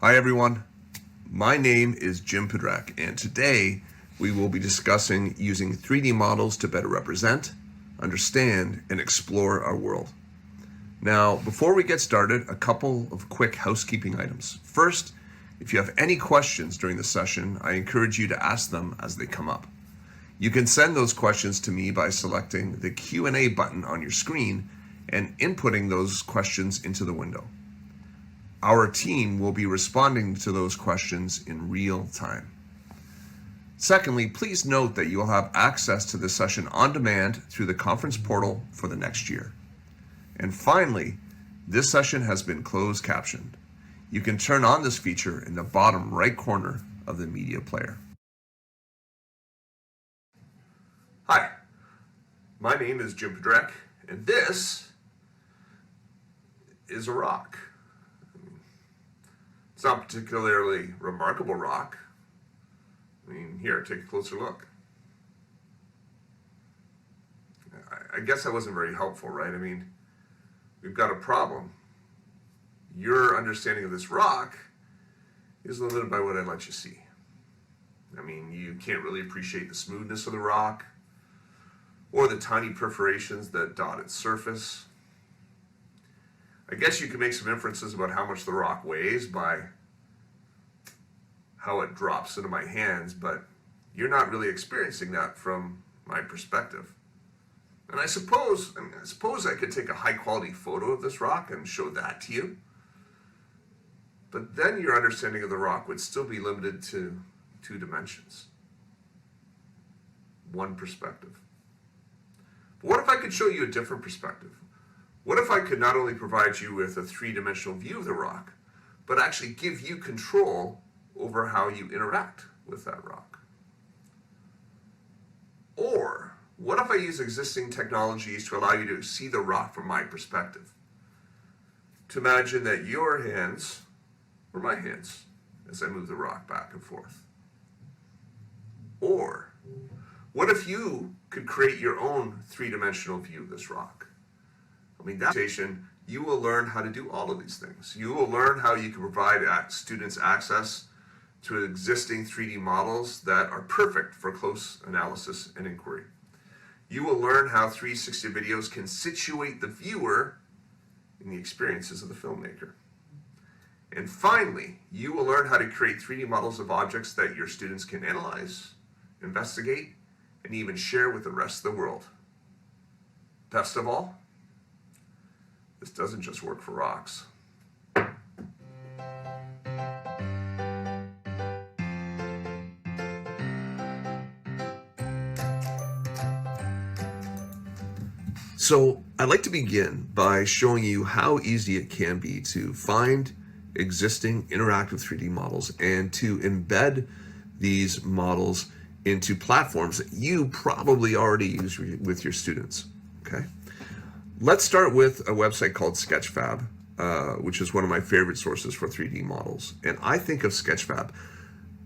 Hi everyone, my name is Jim Pedrek, and today we will be discussing using 3D models to better represent, understand, and explore our world. Now, before we get started, a couple of quick housekeeping items. First, if you have any questions during the session, I encourage you to ask them as they come up. You can send those questions to me by selecting the Q&A button on your screen and inputting those questions into the window. Our team will be responding to those questions in real time. Secondly, please note that you will have access to this session on demand through the conference portal for the next year. And finally, this session has been closed captioned. You can turn on this feature in the bottom right corner of the media player. Hi, my name is Jim Pedrek, and this is a rock. It's not a particularly remarkable rock. I mean, here, take a closer look. I guess that wasn't very helpful, right? I mean, we've got a problem. Your understanding of this rock is limited by what I let you see. I mean, you can't really appreciate the smoothness of the rock or the tiny perforations that dot its surface. I guess you can make some inferences about how much the rock weighs by how it drops into my hands, but you're not really experiencing that from my perspective. And I suppose I could take a high quality photo of this rock and show that to you, but then your understanding of the rock would still be limited to 2 dimensions, 1 perspective. But what if I could show you a different perspective? What if I could not only provide you with a 3-dimensional view of the rock, but actually give you control over how you interact with that rock? Or what if I use existing technologies to allow you to see the rock from my perspective? To imagine that your hands are my hands as I move the rock back and forth. Or what if you could create your own 3-dimensional view of this rock? I mean, that station, you will learn how to do all of these things. You will learn how you can provide students access to existing 3D models that are perfect for close analysis and inquiry. You will learn how 360 videos can situate the viewer in the experiences of the filmmaker. And finally, you will learn how to create 3D models of objects that your students can analyze, investigate, and even share with the rest of the world. Best of all, this doesn't just work for rocks. So I'd like to begin by showing you how easy it can be to find existing interactive 3D models and to embed these models into platforms that you probably already use with your students, okay? Let's start with a website called Sketchfab, which is one of my favorite sources for 3D models. And I think of Sketchfab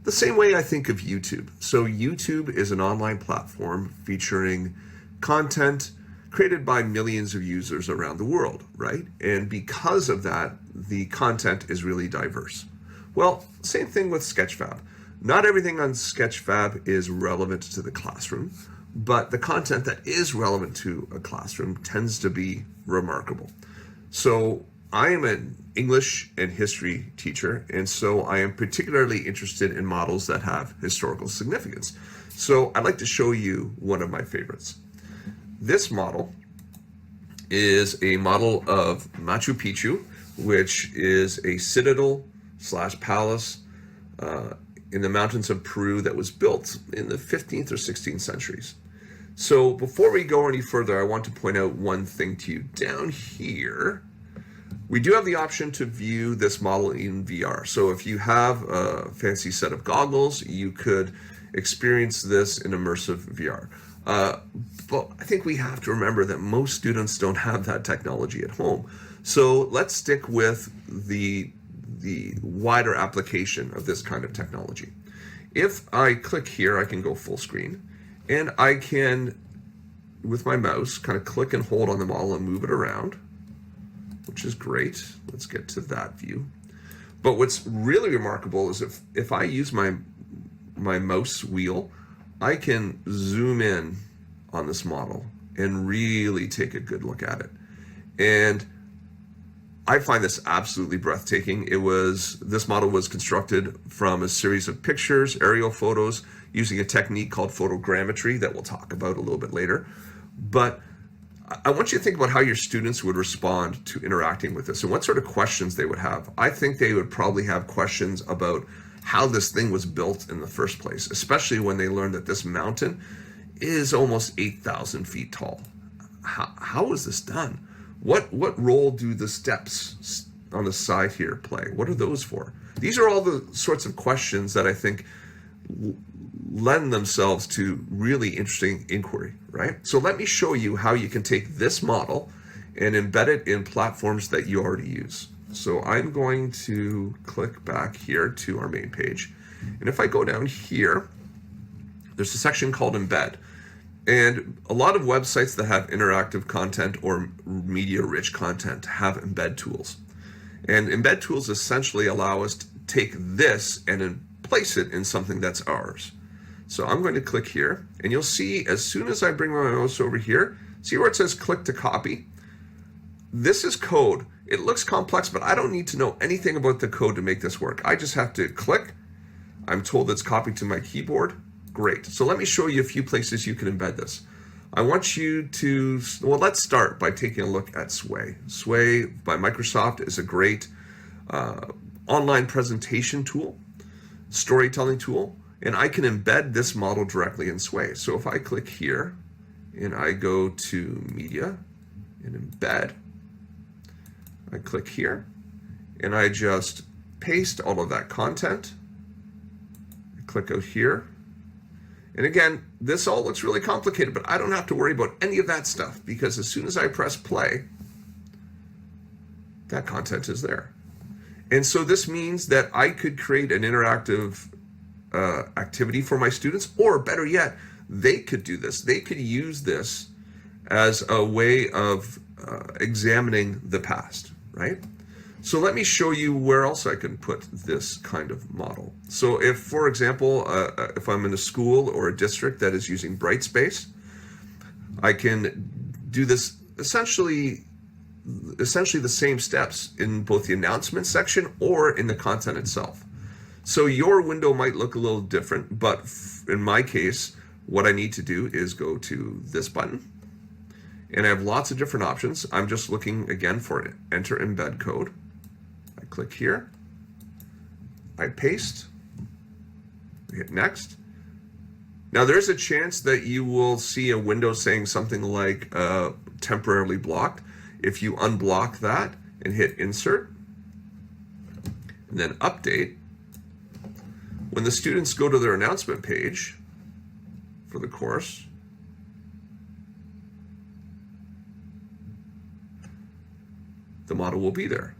the same way I think of YouTube. So YouTube is an online platform featuring content created by millions of users around the world, right? And because of that, the content is really diverse. Well, same thing with Sketchfab. Not everything on Sketchfab is relevant to the classroom, but the content that is relevant to a classroom tends to be remarkable. So I am an English and history teacher, and so I am particularly interested in models that have historical significance. So I'd like to show you one of my favorites. This model is a model of Machu Picchu, which is a citadel / palace in the mountains of Peru that was built in the 15th or 16th centuries. So before we go any further, I want to point out one thing to you. Down here, we do have the option to view this model in VR. So if you have a fancy set of goggles, you could experience this in immersive VR. But I think we have to remember that most students don't have that technology at home. So let's stick with the wider application of this kind of technology. If I click here, I can go full screen, and I can, with my mouse, kind of click and hold on the model and move it around, which is great. Let's get to that view. But what's really remarkable is if I use my mouse wheel, I can zoom in on this model and really take a good look at it. And I find this absolutely breathtaking. This model was constructed from a series of pictures, aerial photos, using a technique called photogrammetry that we'll talk about a little bit later. But I want you to think about how your students would respond to interacting with this and what sort of questions they would have. I think they would probably have questions about how this thing was built in the first place, especially when they learn that this mountain is almost 8,000 feet tall. How is this done? What role do the steps on the side here play? What are those for? These are all the sorts of questions that I think lend themselves to really interesting inquiry, right? So let me show you how you can take this model and embed it in platforms that you already use. So I'm going to click back here to our main page. And if I go down here, there's a section called Embed. And a lot of websites that have interactive content or media-rich content have embed tools. And embed tools essentially allow us to take this and then place it in something that's ours. So I'm going to click here, and you'll see as soon as I bring my mouse over here, see where it says click to copy? This is code. It looks complex, but I don't need to know anything about the code to make this work. I just have to click. I'm told it's copied to my keyboard. Great. So let me show you a few places you can embed this. I want you to, well, let's start by taking a look at Sway. Sway by Microsoft is a great online presentation tool, storytelling tool, and I can embed this model directly in Sway. So if I click here and I go to Media and Embed, I click here and I just paste all of that content. I click out here. And again, this all looks really complicated, but I don't have to worry about any of that stuff because as soon as I press play, that content is there. And so this means that I could create an interactive activity for my students, or better yet, they could do this. They could use this as a way of examining the past, right? So let me show you where else I can put this kind of model. So if, for example, if I'm in a school or a district that is using Brightspace, I can do this essentially the same steps in both the announcement section or in the content itself. So your window might look a little different, but in my case, what I need to do is go to this button, and I have lots of different options. I'm just looking again for enter embed code. I click here, I paste, I hit next. Now there's a chance that you will see a window saying something like temporarily blocked. If you unblock that and hit insert, and then update, when the students go to their announcement page for the course, the model will be there.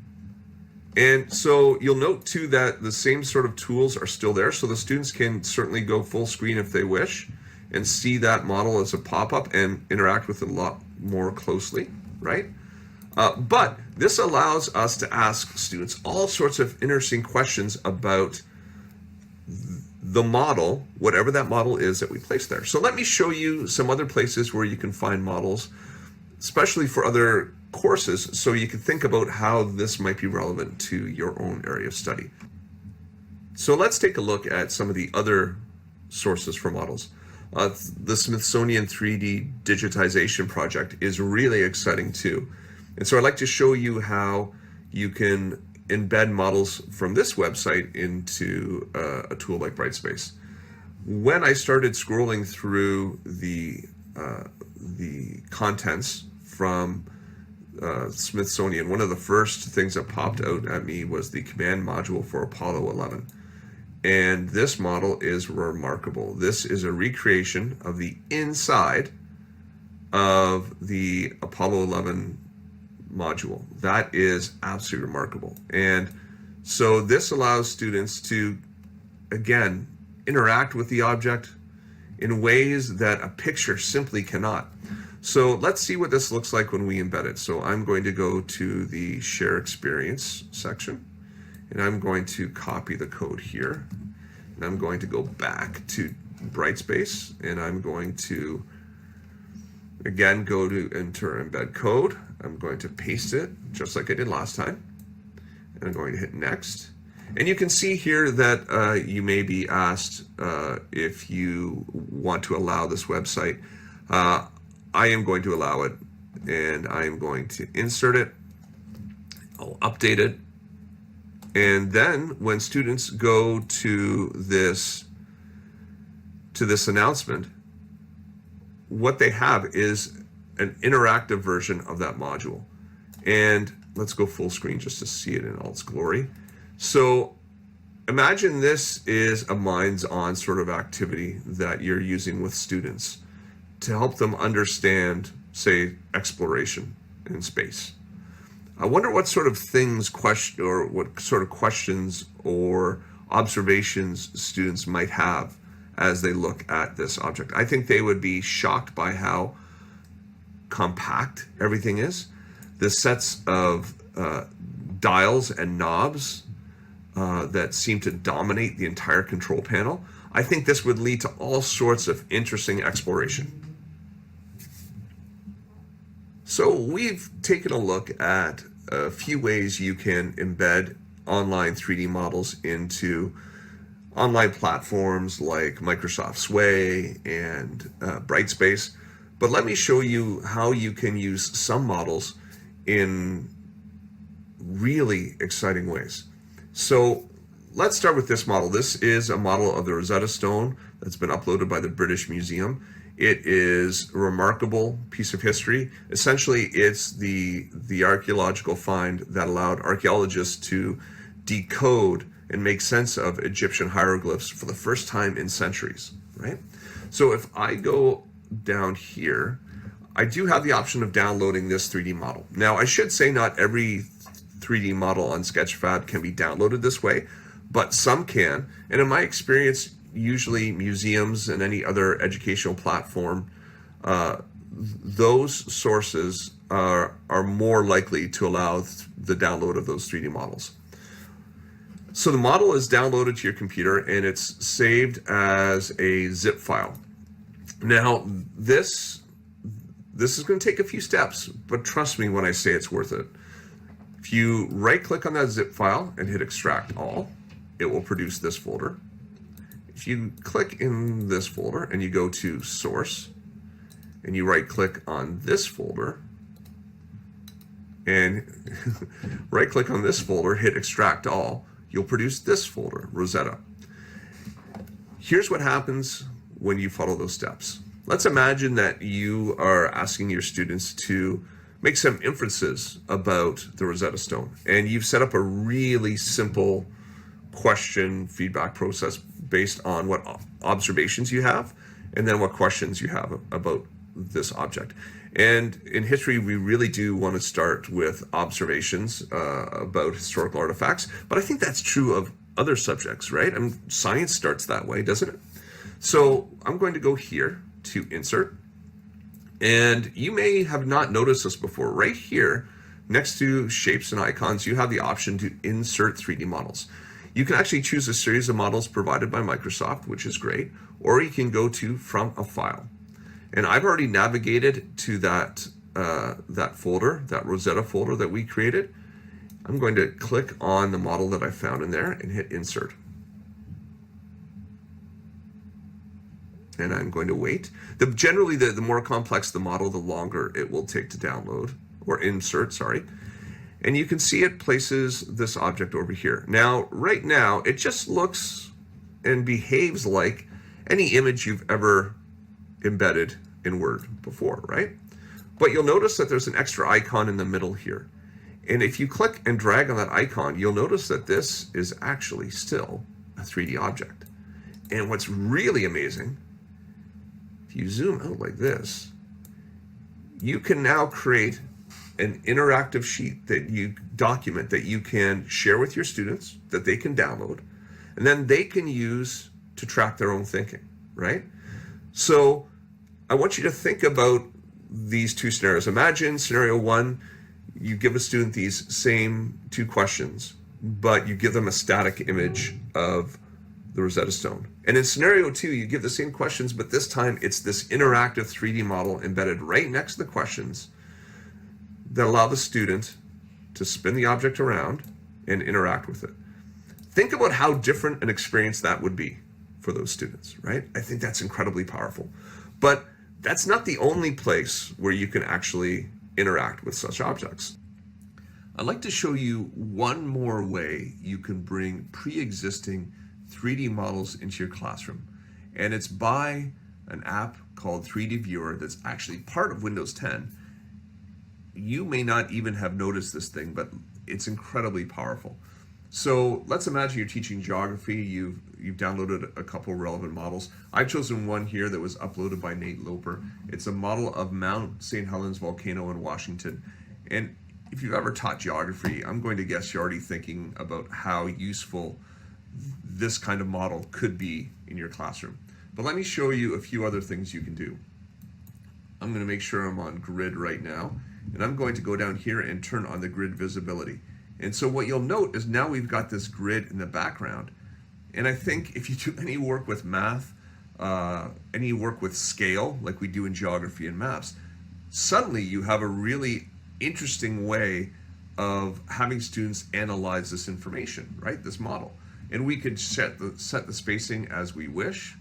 And so you'll note too that the same sort of tools are still there, so the students can certainly go full screen if they wish and see that model as a pop-up and interact with it a lot more closely, right? But this allows us to ask students all sorts of interesting questions about the model, whatever that model is that we place there. So let me show you some other places where you can find models, especially for other courses, so you can think about how this might be relevant to your own area of study. So let's take a look at some of the other sources for models. The Smithsonian 3D digitization project is really exciting too. And so I'd like to show you how you can embed models from this website into a tool like Brightspace. When I started scrolling through the contents from Smithsonian, one of the first things that popped out at me was the command module for Apollo 11. And this model is remarkable. This is a recreation of the inside of the Apollo 11 module. That is absolutely remarkable. And so this allows students to, again, interact with the object in ways that a picture simply cannot. So let's see what this looks like when we embed it. So I'm going to go to the Share Experience section, And I'm going to copy the code here. And I'm going to go back to Brightspace, and I'm going to, again, go to enter embed code. I'm going to paste it just like I did last time. And I'm going to hit next. And you can see here that you may be asked if you want to allow this website. I am going to allow it, and I am going to insert it. I'll update it. And then when students go to this announcement, what they have is an interactive version of that module. And let's go full screen just to see it in all its glory. So imagine this is a minds-on sort of activity that you're using with students to help them understand, say, exploration in space. I wonder what sort of things or what sort of questions or observations students might have as they look at this object. I think they would be shocked by how compact everything is. The sets of dials and knobs that seem to dominate the entire control panel. I think this would lead to all sorts of interesting exploration. So we've taken a look at a few ways you can embed online 3D models into online platforms like Microsoft Sway and Brightspace. But let me show you how you can use some models in really exciting ways. So let's start with this model. This is a model of the Rosetta Stone that's been uploaded by the British Museum. It is a remarkable piece of history. Essentially, it's the archaeological find that allowed archaeologists to decode and make sense of Egyptian hieroglyphs for the first time in centuries, right? So if I go down here, I do have the option of downloading this 3D model. Now, I should say not every 3D model on Sketchfab can be downloaded this way, but some can. And in my experience, usually museums and any other educational platform, those sources are more likely to allow the download of those 3D models. So the model is downloaded to your computer and it's saved as a zip file. Now, this is going to take a few steps, but trust me when I say it's worth it. If you right-click on that zip file and hit Extract All, it will produce this folder. If you click in this folder and you go to Source, and you right-click on this folder, and right-click on this folder, hit Extract All, you'll produce this folder, Rosetta. Here's what happens when you follow those steps. Let's imagine that you are asking your students to make some inferences about the Rosetta Stone, and you've set up a really simple question feedback process based on what observations you have and then what questions you have about this object. And in history, we really do want to start with observations about historical artifacts, but I think that's true of other subjects, right? Science starts that way, doesn't it? So I'm going to go here to Insert, and you may have not noticed this before. Right here, next to shapes and icons, you have the option to insert 3D models. You can actually choose a series of models provided by Microsoft, which is great, or you can go to From a File. And I've already navigated to that folder, that Rosetta folder that we created. I'm going to click on the model that I found in there and hit Insert. And I'm going to wait. Generally, the more complex the model, the longer it will take to download, or insert, sorry. And you can see it places this object over here. Now, right now, it just looks and behaves like any image you've ever embedded in Word before, right? But you'll notice that there's an extra icon in the middle here. And if you click and drag on that icon, you'll notice that this is actually still a 3D object. And what's really amazing, if you zoom out like this, you can now create an interactive sheet that you document that you can share with your students, that they can download, and then they can use to track their own thinking, right? So I want you to think about these two scenarios. Imagine scenario one, you give a student these same two questions. but you give them a static image of the Rosetta Stone. And in scenario 2, you give the same questions, but this time it's this interactive 3D model embedded right next to the questions that allow the student to spin the object around and interact with it. Think about how different an experience that would be for those students, right? I think that's incredibly powerful. But that's not the only place where you can actually interact with such objects. I'd like to show you one more way you can bring pre-existing 3D models into your classroom. And it's by an app called 3D Viewer that's actually part of Windows 10. You may not even have noticed this thing, but it's incredibly powerful. So let's imagine you're teaching geography. You've downloaded a couple relevant models. I've chosen one here that was uploaded by Nate Loper. It's a model of Mount St. Helens volcano in Washington. And if you've ever taught geography, I'm going to guess you're already thinking about how useful this kind of model could be in your classroom. But let me show you a few other things you can do. I'm going to make sure I'm on grid right now, and I'm going to go down here and turn on the grid visibility. And so what you'll note is now we've got this grid in the background. And I think if you do any work with math, any work with scale, like we do in geography and maps, suddenly you have a really interesting way of having students analyze this information, right? This model. And we could set the spacing as we wish.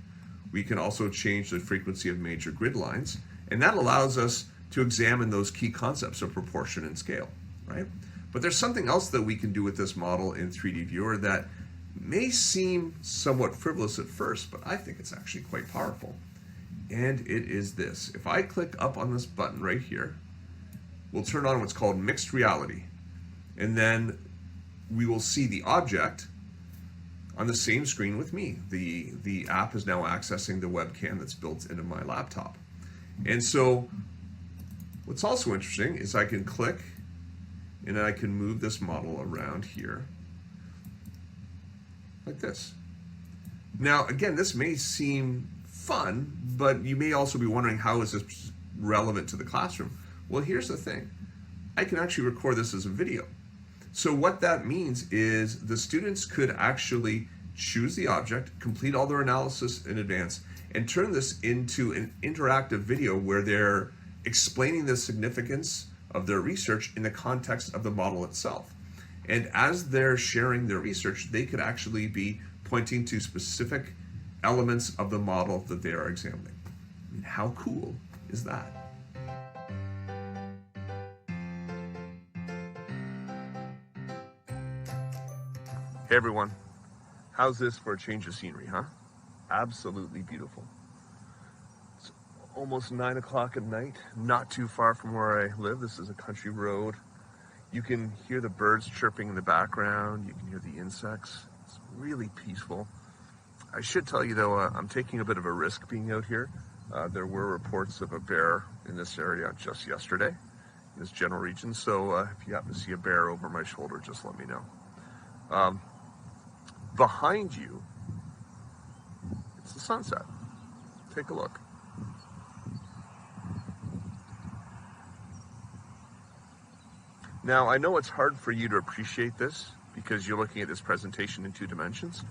We can also change the frequency of major grid lines. And that allows us to examine those key concepts of proportion and scale, right? But there's something else that we can do with this model in 3D Viewer that may seem somewhat frivolous at first, but I think it's actually quite powerful. And it is this. If I click up on this button right here, we'll turn on what's called mixed reality. And then we will see the object on the same screen with me. The app is now accessing the webcam that's built into my laptop. And so what's also interesting is I can click and I can move this model around here like this. Now, again, this may seem fun, but you may also be wondering, how is this relevant to the classroom? Well, here's the thing. I can actually record this as a video. So what that means is the students could actually choose the object, complete all their analysis in advance, and turn this into an interactive video where they're explaining the significance of their research in the context of the model itself. And as they're sharing their research, they could actually be pointing to specific elements of the model that they are examining. I mean, how cool is that? Hey everyone, how's this for a change of scenery, huh? Absolutely beautiful. It's almost 9 o'clock at night, not too far from where I live. This is a country road. You can hear the birds chirping in the background. You can hear the insects. It's really peaceful. I should tell you though, I'm taking a bit of a risk being out here. There were reports of a bear in this area just yesterday, in this general region. So if you happen to see a bear over my shoulder, just let me know. Behind you, it's the sunset. Take a look. Now, I know it's hard for you to appreciate this because you're looking at this presentation in 2 dimensions,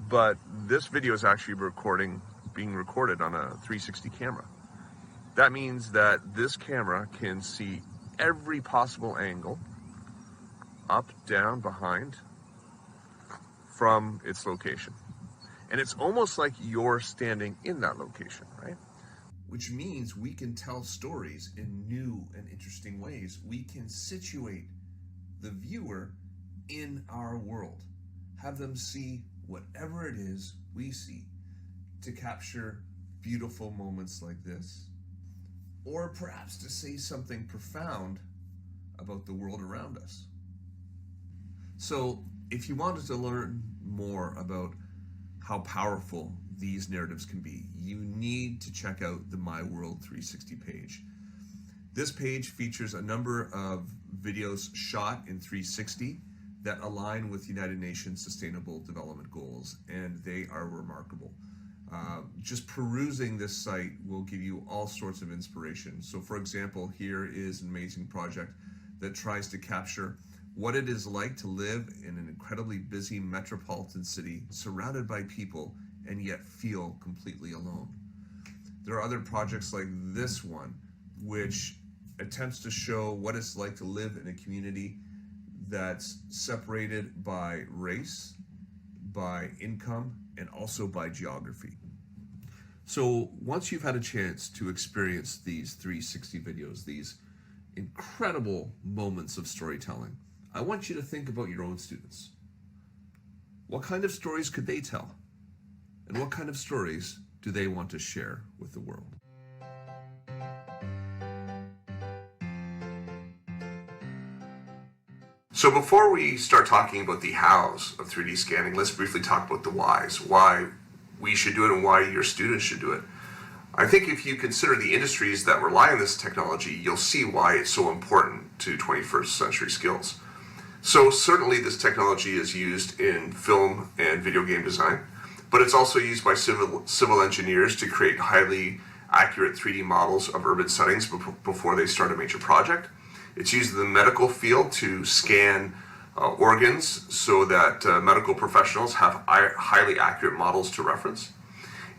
but this video is actually being recorded on a 360 camera. That means that this camera can see every possible angle, up, down, behind, from its location. And it's almost like you're standing in that location, right? Which means we can tell stories in new and interesting ways. We can situate the viewer in our world, have them see whatever it is we see, to capture beautiful moments like this, or perhaps to say something profound about the world around us. So if you wanted to learn more about how powerful these narratives can be, you need to check out the My World 360 page. This page features a number of videos shot in 360 that align with United Nations Sustainable Development Goals, and they are remarkable. Just perusing this site will give you all sorts of inspiration. So for example, here is an amazing project that tries to capture what it is like to live in an incredibly busy metropolitan city surrounded by people and yet feel completely alone. There are other projects like this one, which attempts to show what it's like to live in a community that's separated by race, by income, and also by geography. So once you've had a chance to experience these 360 videos, these incredible moments of storytelling, I want you to think about your own students. What kind of stories could they tell? And what kind of stories do they want to share with the world? So before we start talking about the hows of 3D scanning, let's briefly talk about the whys, why we should do it and why your students should do it. I think if you consider the industries that rely on this technology, you'll see why it's so important to 21st century skills. So certainly this technology is used in film and video game design, but it's also used by civil engineers to create highly accurate 3D models of urban settings before they start a major project. It's used in the medical field to scan organs so that medical professionals have highly accurate models to reference.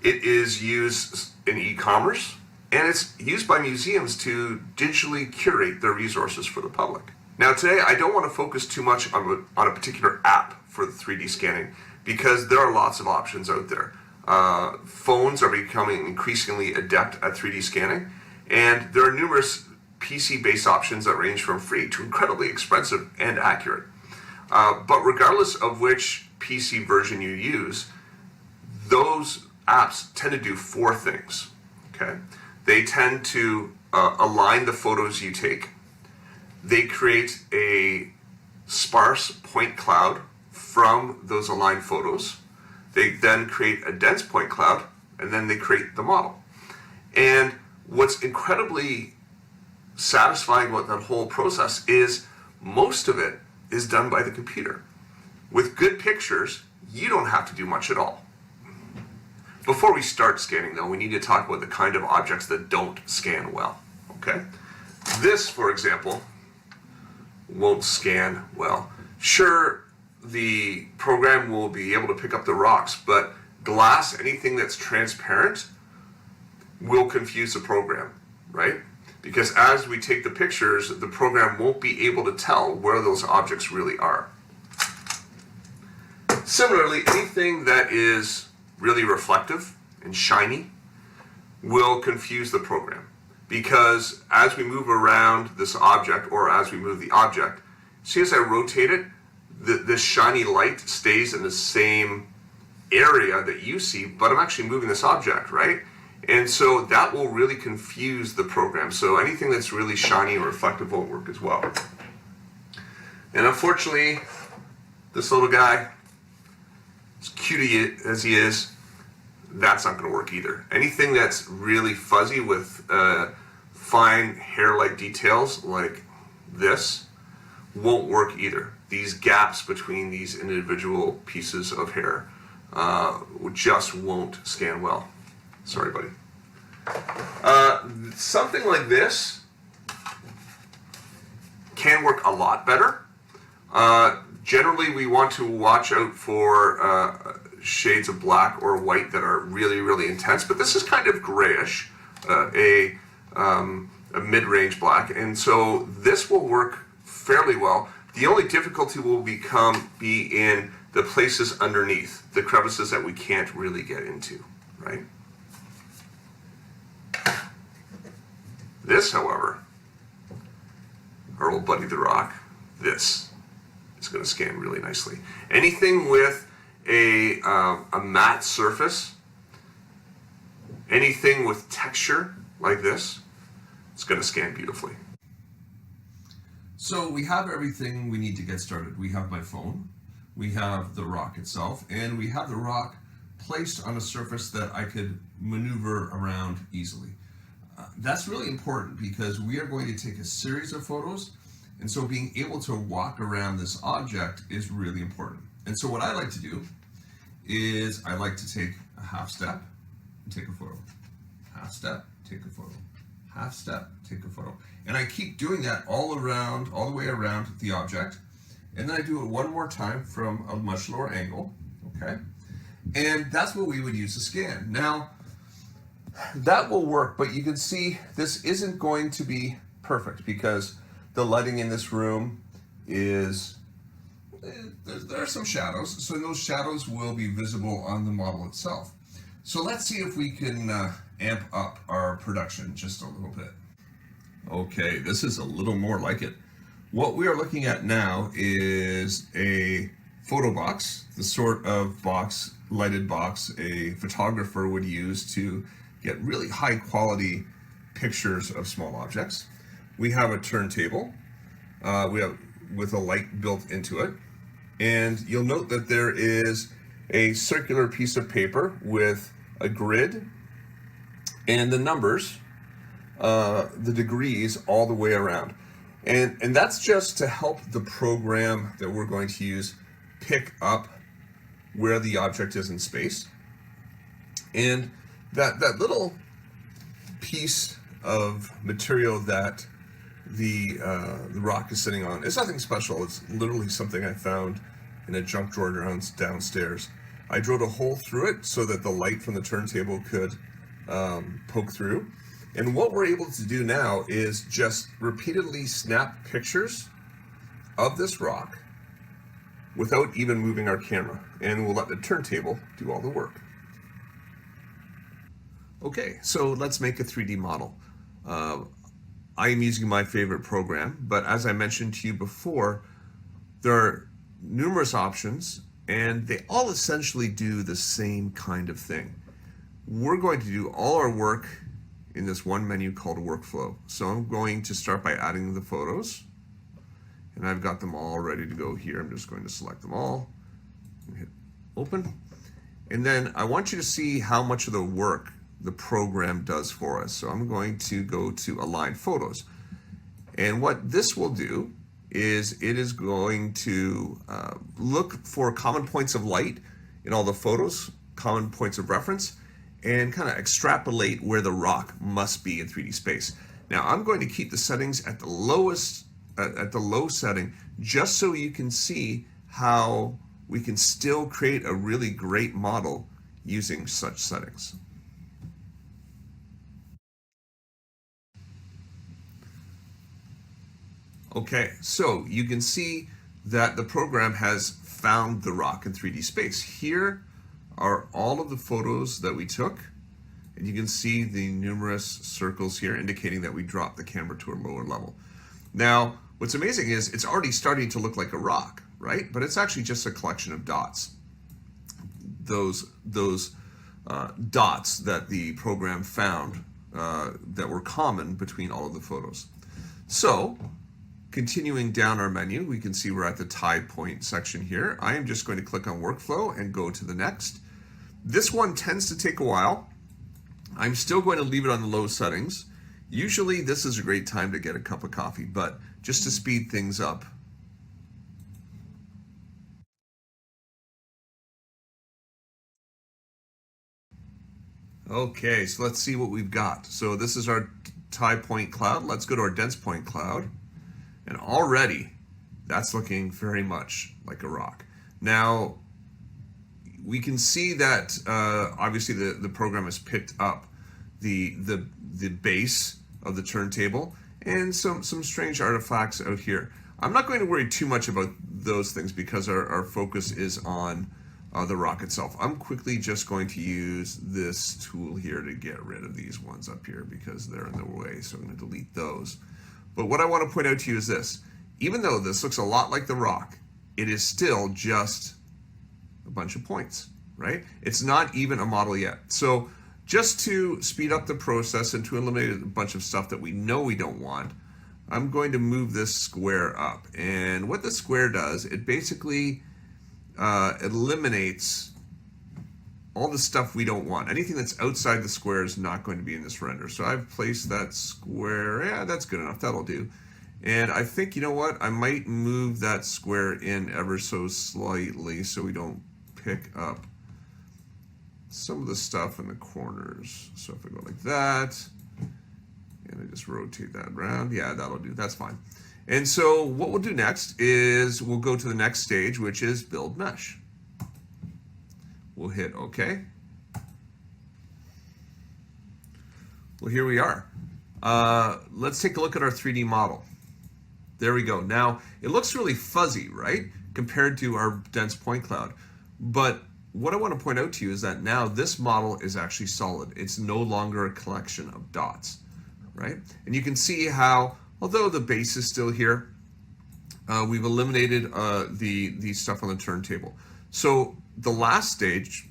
It is used in e-commerce, and it's used by museums to digitally curate their resources for the public. Now today, I don't want to focus too much on a particular app for the 3D scanning because there are lots of options out there. Phones are becoming increasingly adept at 3D scanning, and there are numerous PC-based options that range from free to incredibly expensive and accurate. But regardless of which PC version you use, those apps tend to do four things. Okay, they tend to align the photos you take. They create a sparse point cloud from those aligned photos. They then create a dense point cloud, and then they create the model. And what's incredibly satisfying about that whole process is most of it is done by the computer. With good pictures, you don't have to do much at all. Before we start scanning though, we need to talk about the kind of objects that don't scan well, okay? This, for example, won't scan well. Sure, the program will be able to pick up the rocks, but glass, anything that's transparent, will confuse the program, right? Because as we take the pictures, the program won't be able to tell where those objects really are. Similarly, anything that is really reflective and shiny will confuse the program. Because as we move around this object, or as we move the object, see as I rotate it, this shiny light stays in the same area that you see, but I'm actually moving this object, right? And so that will really confuse the program. So anything that's really shiny or reflective won't work as well. And unfortunately, this little guy, as cute as he is, that's not going to work either. Anything that's really fuzzy with fine hair-like details like this won't work either. These gaps between these individual pieces of hair just won't scan well. Sorry, buddy. Something like this can work a lot better. Generally, we want to watch out for shades of black or white that are really, really intense, but this is kind of grayish, a mid-range black, and so this will work fairly well. The only difficulty will be in the places underneath, the crevices that we can't really get into, right? This, however, our old buddy the rock, this is going to scan really nicely. Anything with a matte surface, anything with texture like this, it's going to scan beautifully. So we have everything we need to get started. We have my phone, we have the rock itself, and we have the rock placed on a surface that I could maneuver around easily. That's really important because we are going to take a series of photos, and so being able to walk around this object is really important. And so what I like to do is I like to take a half step and take a photo. Half step, take a photo. Half step, take a photo. And I keep doing that all the way around the object. and then I do it one more time from a much lower angle, okay? And that's what we would use to scan. Now, that will work, but you can see this isn't going to be perfect because the lighting in this room is, there are some shadows, so those shadows will be visible on the model itself. So let's see if we can amp up our production just a little bit. Okay, this is a little more like it. What we are looking at now is a photo box, the sort of box, lighted box, a photographer would use to get really high quality pictures of small objects. We have a turntable with a light built into it. And you'll note that there is a circular piece of paper with a grid and the numbers, the degrees all the way around. And that's just to help the program that we're going to use pick up where the object is in space. And that little piece of material that the rock is sitting on is nothing special. It's literally something I found in a junk drawer downstairs. I drilled a hole through it so that the light from the turntable could poke through. And what we're able to do now is just repeatedly snap pictures of this rock without even moving our camera. And we'll let the turntable do all the work. Okay, so let's make a 3D model. I am using my favorite program, but as I mentioned to you before, there are numerous options and they all essentially do the same kind of thing. We're going to do all our work in this one menu called workflow. So I'm going to start by adding the photos, and I've got them all ready to go here. I'm just going to select them all and hit open. And then I want you to see how much of the work the program does for us. So I'm going to go to align photos. And what this will do is it is going to look for common points of light in all the photos, common points of reference, and kind of extrapolate where the rock must be in 3D space. Now I'm going to keep the settings at the lowest, at the low setting, just so you can see how we can still create a really great model using such settings. Okay, so you can see that the program has found the rock in 3D space. Here are all of the photos that we took, and you can see the numerous circles here indicating that we dropped the camera to a lower level. Now, what's amazing is it's already starting to look like a rock, right? But it's actually just a collection of dots. Those dots that the program found that were common between all of the photos. So, continuing down our menu, we can see we're at the tie point section here. I am just going to click on workflow and go to the next. This one tends to take a while. I'm still going to leave it on the low settings. Usually this is a great time to get a cup of coffee, but just to speed things up. Okay, so let's see what we've got. So this is our tie point cloud. Let's go to our dense point cloud. And already that's looking very much like a rock. Now, we can see that obviously the program has picked up the base of the turntable and some strange artifacts out here. I'm not going to worry too much about those things because our focus is on the rock itself. I'm quickly just going to use this tool here to get rid of these ones up here because they're in the way, so I'm going to delete those. But what I want to point out to you is this. Even though this looks a lot like the rock, it is still just a bunch of points, right? It's not even a model yet. So just to speed up the process and to eliminate a bunch of stuff that we know we don't want, I'm going to move this square up. And what the square does, it basically eliminates all the stuff we don't want. Anything that's outside the square is not going to be in this render. So I've placed that square, yeah, that's good enough, that'll do. And I think, you know what, I might move that square in ever so slightly so we don't pick up some of the stuff in the corners. So if I go like that, and I just rotate that around, yeah, that'll do, that's fine. And so what we'll do next is we'll go to the next stage, which is build mesh. We'll hit OK. Well, here we are. Let's take a look at our 3D model. There we go. Now, it looks really fuzzy, right, compared to our dense point cloud. But what I want to point out to you is that now this model is actually solid. It's no longer a collection of dots, right? And you can see how, although the base is still here, we've eliminated the stuff on the turntable. So the last stage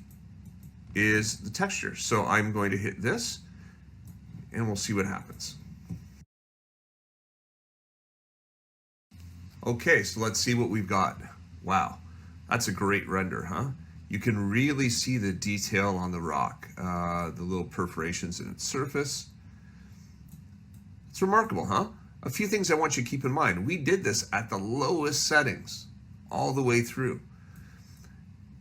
is the texture. So I'm going to hit this, and we'll see what happens. Okay, so let's see what we've got. Wow, that's a great render, huh? You can really see the detail on the rock, the little perforations in its surface. It's remarkable, huh? A few things I want you to keep in mind. We did this at the lowest settings all the way through,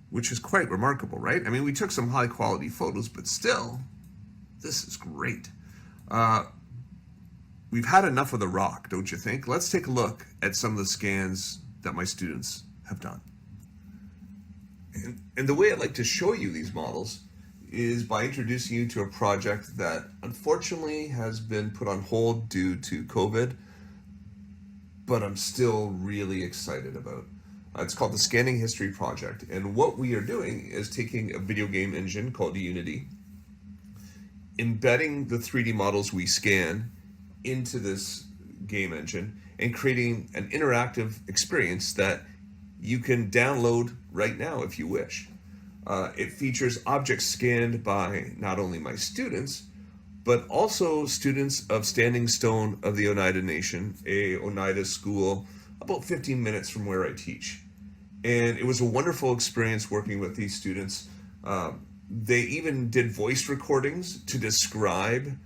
which is quite remarkable, right? I mean, we took some high quality photos, but still, this is great. We've had enough of the rock, don't you think? Let's take a look at some of the scans that my students have done. And the way I'd like to show you these models is by introducing you to a project that unfortunately has been put on hold due to COVID, but I'm still really excited about. It's called the Scanning History Project. And what we are doing is taking a video game engine called Unity, embedding the 3D models we scan into this game engine, and creating an interactive experience that you can download right now if you wish. It features objects scanned by not only my students, but also students of Standing Stone of the Oneida Nation, a Oneida school about 15 minutes from where I teach. And it was a wonderful experience working with these students. They even did voice recordings to describe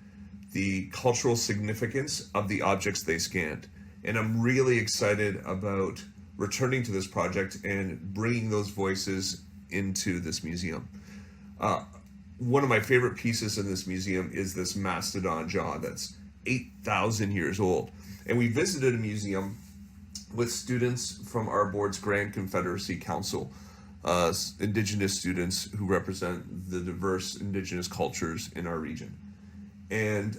the cultural significance of the objects they scanned. And I'm really excited about returning to this project and bringing those voices into this museum. One of my favorite pieces in this museum is this mastodon jaw that's 8,000 years old. And we visited a museum with students from our board's Grand Confederacy Council, Indigenous students who represent the diverse Indigenous cultures in our region. And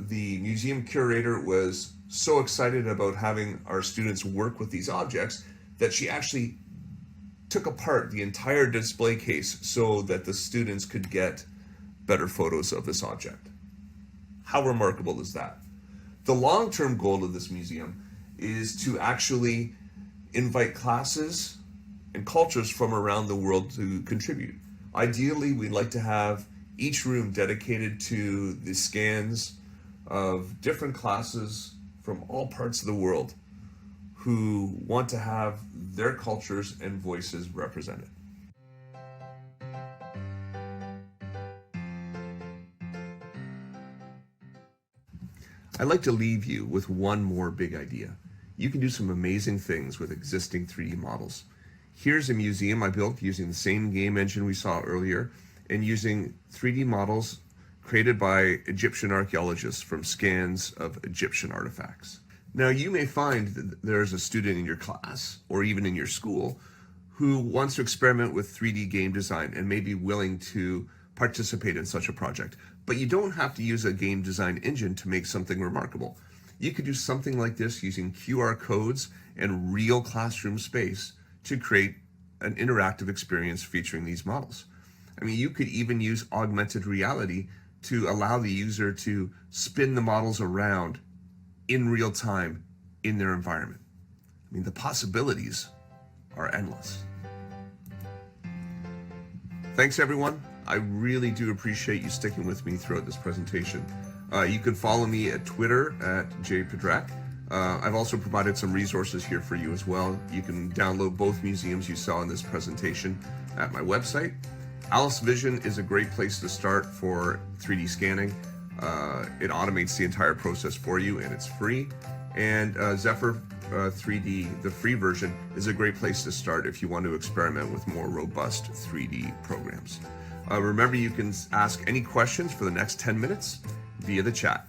the museum curator was so excited about having our students work with these objects that she actually took apart the entire display case so that the students could get better photos of this object. How remarkable is that? The long-term goal of this museum is to actually invite classes and cultures from around the world to contribute. Ideally, we'd like to have each room dedicated to the scans of different classes from all parts of the world who want to have their cultures and voices represented. I'd like to leave you with one more big idea. You can do some amazing things with existing 3D models. Here's a museum I built using the same game engine we saw earlier and using 3D models created by Egyptian archaeologists from scans of Egyptian artifacts. Now, you may find that there's a student in your class or even in your school who wants to experiment with 3D game design and may be willing to participate in such a project. But you don't have to use a game design engine to make something remarkable. You could do something like this using QR codes and real classroom space to create an interactive experience featuring these models. I mean, you could even use augmented reality to allow the user to spin the models around in real time in their environment. I mean, the possibilities are endless. Thanks, everyone. I really do appreciate you sticking with me throughout this presentation. You can follow me at Twitter at jpedrak. I've also provided some resources here for you as well. You can download both museums you saw in this presentation at my website. Alice Vision is a great place to start for 3D scanning. It automates the entire process for you and it's free. And Zephyr 3D, the free version, is a great place to start if you want to experiment with more robust 3D programs. Remember, you can ask any questions for the next 10 minutes via the chat.